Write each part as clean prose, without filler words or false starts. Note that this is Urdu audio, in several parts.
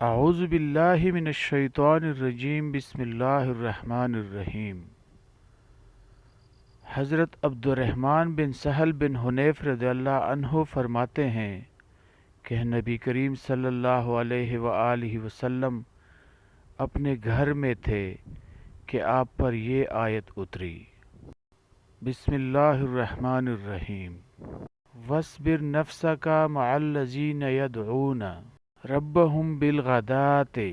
اعوذ باللہ من الشیطان الرجیم بسم اللہ الرحمن الرحیم۔ حضرت عبد الرحمن بن سہل بن حنیف رضی اللہ عنہ فرماتے ہیں کہ نبی کریم صلی اللہ علیہ وآلہ وسلم اپنے گھر میں تھے کہ آپ پر یہ آیت اتری، بسم اللہ الرحمن الرحیم، وَاصْبِرْ نَفْسَكَ مَعَ الَّذِينَ يَدْعُونَ رَبَّهُمْ بِالْغَدَاةِ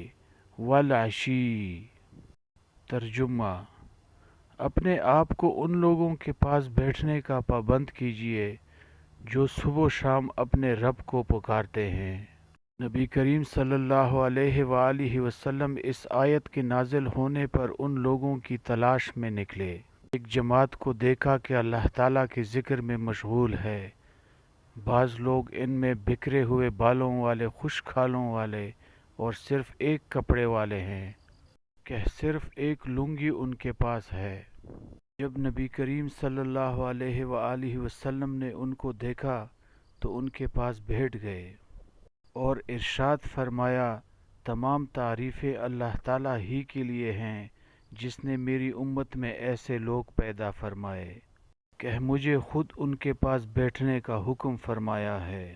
وَالْعَشِيِّ۔ ترجمہ: اپنے آپ کو ان لوگوں کے پاس بیٹھنے کا پابند کیجیے جو صبح و شام اپنے رب کو پکارتے ہیں۔ نبی کریم صلی اللہ علیہ وآلہ وسلم اس آیت کے نازل ہونے پر ان لوگوں کی تلاش میں نکلے۔ ایک جماعت کو دیکھا کہ اللہ تعالیٰ کے ذکر میں مشغول ہے۔ بعض لوگ ان میں بکھرے ہوئے بالوں والے، خشک کھالوں والے اور صرف ایک کپڑے والے ہیں کہ صرف ایک لنگی ان کے پاس ہے۔ جب نبی کریم صلی اللہ علیہ وآلہ وسلم نے ان کو دیکھا تو ان کے پاس بیٹھ گئے اور ارشاد فرمایا، تمام تعریفیں اللہ تعالیٰ ہی کے لیے ہیں جس نے میری امت میں ایسے لوگ پیدا فرمائے کہ مجھے خود ان کے پاس بیٹھنے کا حکم فرمایا ہے۔